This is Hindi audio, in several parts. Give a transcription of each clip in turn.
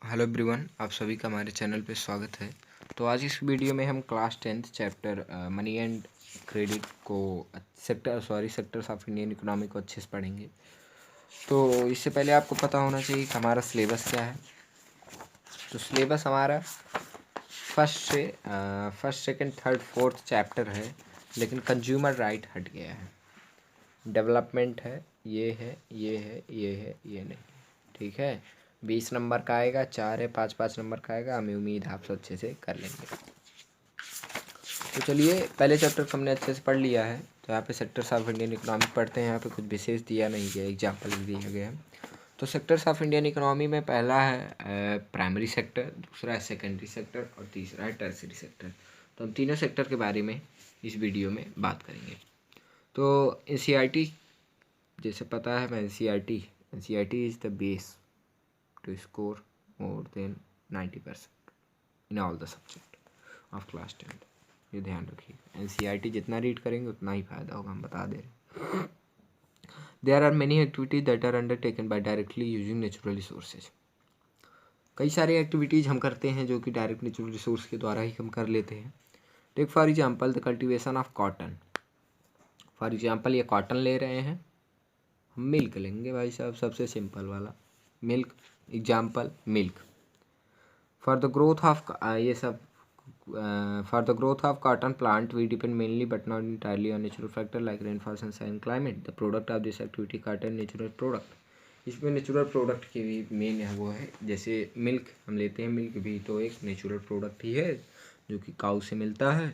हेलो एवरीवन, आप सभी का हमारे चैनल पे स्वागत है। तो आज इस वीडियो में हम class 10th chapter money and credit को सेक्टर्स ऑफ इंडियन इकोनॉमी को अच्छे से पढ़ेंगे। तो इससे पहले आपको पता होना चाहिए कि हमारा सिलेबस क्या है। तो सिलेबस हमारा first second third fourth chapter है, लेकिन कंज्यूमर राइट हट गया है। डेवलपमेंट है, ये है, ये है, ये है, ये नहीं। ठीक है, 20 नंबर का आएगा, 4 है, 5-5 नंबर का आएगा। हमें उम्मीद है आप सब अच्छे से कर लेंगे। तो चलिए, पहले चैप्टर को हमने अच्छे से पढ़ लिया है। तो यहाँ पे सेक्टर्स ऑफ इंडियन इकोनॉमी पढ़ते हैं। यहाँ पे कुछ विशेष दिया नहीं गया, एग्जाम्पल दिया गया है। तो सेक्टर्स ऑफ इंडियन इकोनॉमी में पहला है प्राइमरी सेक्टर, दूसरा है सेकेंडरी सेक्टर और तीसरा है टर्सरी सेक्टर। तो हम तीनों सेक्टर के बारे में इस वीडियो में बात करेंगे। तो NCERT जैसे पता है, NCERT is the base to score more than 90% in all the subject of class 10। ये ध्यान रखिए, NCERT जितना रीड करेंगे उतना ही फ़ायदा होगा, हम बता दे रहे हैं। There are many activities that are undertaken by directly using natural resources. कई सारे एक्टिविटीज़ हम करते हैं जो कि डायरेक्ट नेचुरल रिसोर्स के द्वारा ही हम कर लेते हैं। Take for example the cultivation of cotton. For example ये कॉटन ले रहे हैं, हम मिल्क लेंगे भाई साहब, सबसे सिंपल वाला milk. Example milk. For the growth of ये सब for the growth of cotton plant we depend mainly but not entirely on natural factor like rainfall, sunshine, climate. The product of this activity cotton natural product. इसमें नेचुरल प्रोडक्ट की भी मेन है वो है, जैसे मिल्क हम लेते हैं, मिल्क भी तो एक नेचुरल प्रोडक्ट ही है जो कि काऊ से मिलता है।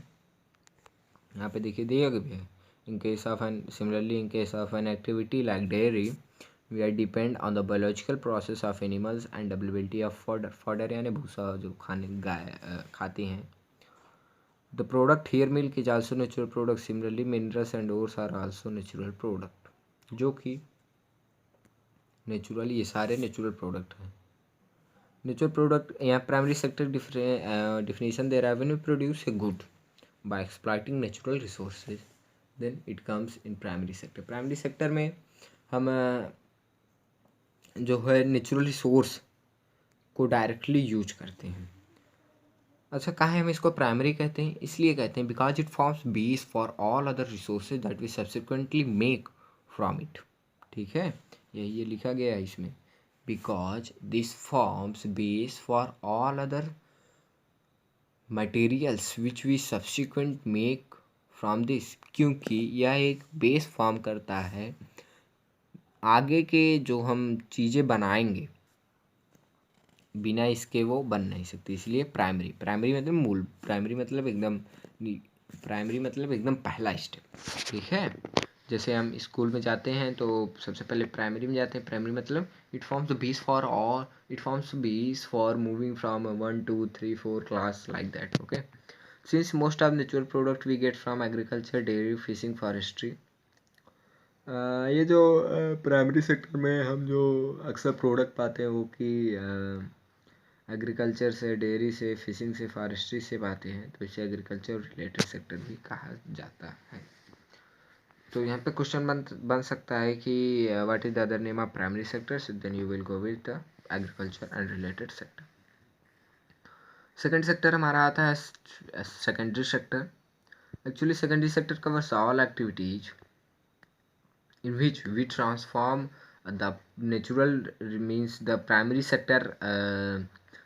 यहाँ पे देखिए दिया गया है, in case of an similarly in case of an activity like dairy we are depend on the biological process of animals and availability of fodder. Fodder यानी भूसा जो खाने गाय खाती हैं। The product here milk is also natural product. Similarly minerals and ores are also natural product, जो कि नेचुरल, ये सारे नेचुरल प्रोडक्ट हैं। नेचुरल प्रोडक्ट यहाँ प्राइमरी सेक्टर डिफिनेशन दे रहा है, when we produce a good by exploiting natural resources then it comes in primary sector. Primary sector में हम जो है नेचुरल रिसोर्स को डायरेक्टली यूज करते हैं। अच्छा, काहे हम इसको प्राइमरी कहते हैं? इसलिए कहते हैं because it forms base for all other resources that we subsequently make from it. ठीक है, ये लिखा गया है इसमें, because this forms base for all other materials which we subsequent make from this. क्योंकि यह एक बेस फॉर्म करता है आगे के जो हम चीज़ें बनाएंगे, बिना इसके वो बन नहीं सकती। इसलिए प्राइमरी मतलब मूल, प्राइमरी मतलब एकदम पहला स्टेप। ठीक है, जैसे हम स्कूल में जाते हैं तो सबसे पहले प्राइमरी में जाते हैं। प्राइमरी मतलब it forms base for moving from 1 2 3 4 class like that. Okay, since most of natural product we get from agriculture, dairy, fishing, forestry. ये जो प्राइमरी सेक्टर में हम जो अक्सर प्रोडक्ट पाते हैं वो कि एग्रीकल्चर से, डेयरी से, फिशिंग से, फॉरेस्ट्री से पाते हैं, तो इसे एग्रीकल्चर रिलेटेड सेक्टर भी कहा जाता है। तो यहाँ पे क्वेश्चन बन सकता है कि what is the other name of primary sector, then you will go with the agriculture and related sector. Second sector हमारा आता है secondary sector. Actually secondary sector covers all activities in which we transform the natural means the primary sector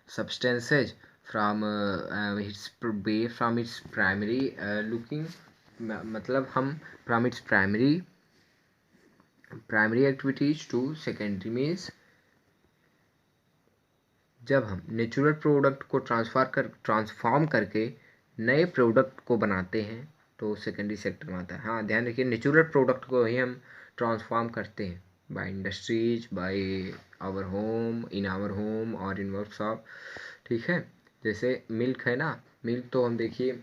substances from its primary looking, मतलब हम from its primary activities to secondary means जब हम नेचुरल प्रोडक्ट को ट्रांसफॉर्म करके नए प्रोडक्ट को बनाते हैं तो सेकेंडरी सेक्टर में आता है। हाँ, ध्यान रखिए, नेचुरल प्रोडक्ट को ही हम ट्रांसफॉर्म करते हैं by industries, by our home, in our home और इन वर्कशॉप। ठीक है, जैसे मिल्क है ना, मिल्क तो हम देखिए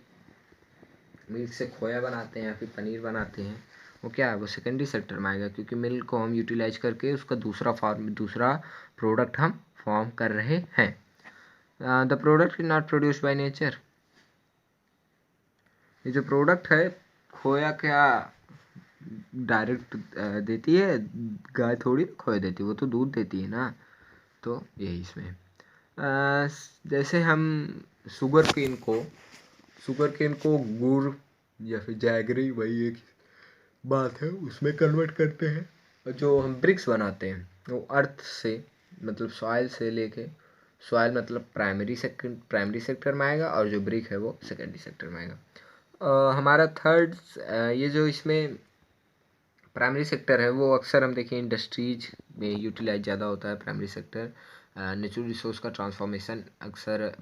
मिल्क से खोया बनाते हैं या फिर पनीर बनाते हैं, वो क्या है, वो सेकेंडरी सेक्टर में आएगा, क्योंकि मिल्क को हम यूटिलाइज करके उसका दूसरा प्रोडक्ट हम फॉर्म कर रहे हैं। The product is not produced by nature. ये जो प्रोडक्ट है, खोया क्या डायरेक्ट देती है? गाय थोड़ी खोया देती है, वो तो दूध देती है ना। तो यही इसमें जैसे हम शुगर केन को गुड़ या फिर जैगरी, वही एक बात है, उसमें कन्वर्ट करते हैं। और जो हम ब्रिक्स बनाते हैं वो अर्थ से, मतलब सॉइल से लेके, सॉइल मतलब प्राइमरी सेक्टर में आएगा, और जो ब्रिक है वो सेकेंडरी सेक्टर में आएगा। हमारा थर्ड, ये जो इसमें प्राइमरी सेक्टर है वो अक्सर हम देखें इंडस्ट्रीज में यूटिलाइज ज़्यादा होता है प्राइमरी सेक्टर। नेचुरल रिसोर्स का ट्रांसफॉर्मेशन अक्सर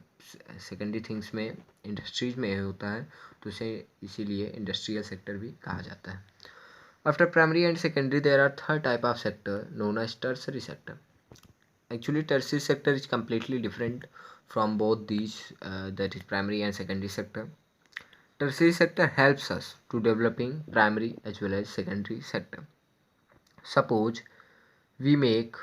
सेकेंडरी थिंग्स में, इंडस्ट्रीज में होता है, तो इसे इसीलिए इंडस्ट्रियल सेक्टर भी कहा जाता है। After primary and secondary there are third type of sector known as tertiary sector. Actually, tertiary sector is completely different from both these, that is primary and secondary sector. Tertiary sector helps us to developing primary as well as secondary sector. Suppose we make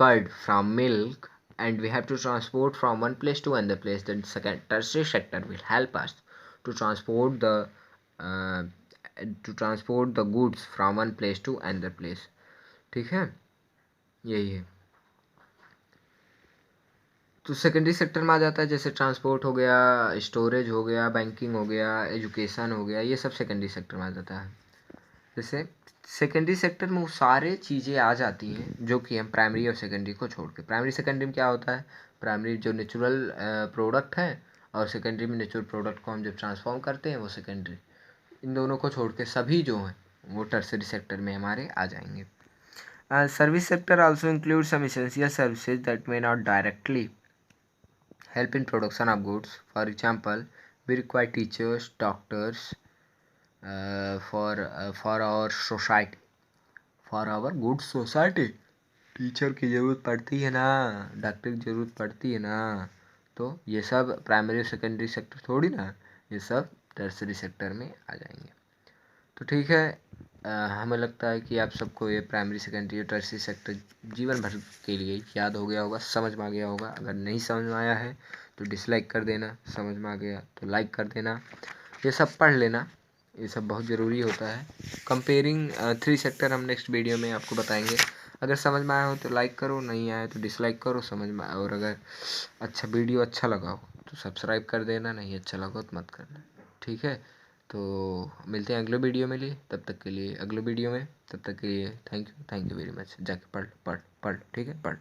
curd from milk and we have to transport from one place to another place. Then second tertiary sector will help us to transport uh, the goods from one place to another place. ठीक है, यही है। तो सेकेंडरी सेक्टर में आ जाता है, जैसे ट्रांसपोर्ट हो गया, स्टोरेज हो गया, बैंकिंग हो गया, एजुकेशन हो गया, ये सब सेकेंडरी सेक्टर में आ जाता है। जैसे सेकेंडरी सेक्टर में वो सारे चीज़ें आ जाती हैं जो कि हम प्राइमरी और सेकेंडरी को छोड़ के, प्राइमरी सेकेंडरी में क्या होता है, प्राइमरी जो नेचुरल प्रोडक्ट है, और सेकेंडरी में नेचुरल प्रोडक्ट को हम जब ट्रांसफॉर्म करते हैं वो सेकेंडरी। इन दोनों को छोड़ के सभी जो हैं वो टर्सरी सेक्टर में हमारे आ जाएंगे। Service sector also include some essential services that may not directly help in production of goods. For example, we require teachers, doctors for our society, for our good society. Teacher की ज़रूरत पड़ती है ना, डॉक्टर की ज़रूरत पड़ती है ना, तो ये सब प्राइमरी सेकेंडरी सेक्टर थोड़ी ना, ये सब टर्सरी सेक्टर में आ जाएंगे। तो ठीक है, हमें लगता है कि आप सबको ये प्राइमरी सेकेंडरी और टर्सरी सेक्टर जीवन भर के लिए याद हो गया होगा, समझ में आ गया होगा। अगर नहीं समझ में आया है तो डिसलाइक कर देना, समझ में आ गया तो लाइक कर देना, ये सब पढ़ लेना, ये सब बहुत ज़रूरी होता है। कंपेयरिंग 3 सेक्टर हम नेक्स्ट वीडियो में आपको बताएंगे। अगर समझ में आया हो तो लाइक करो, नहीं आया तो डिसलाइक करो, समझ में, और अगर वीडियो अच्छा लगा हो तो सब्सक्राइब कर देना, नहीं अच्छा लगा तो मत करना। ठीक है, तो मिलते हैं अगले वीडियो में लिए, तब तक के लिए थैंक यू वेरी मच। जाके पढ़, ठीक है, पढ़।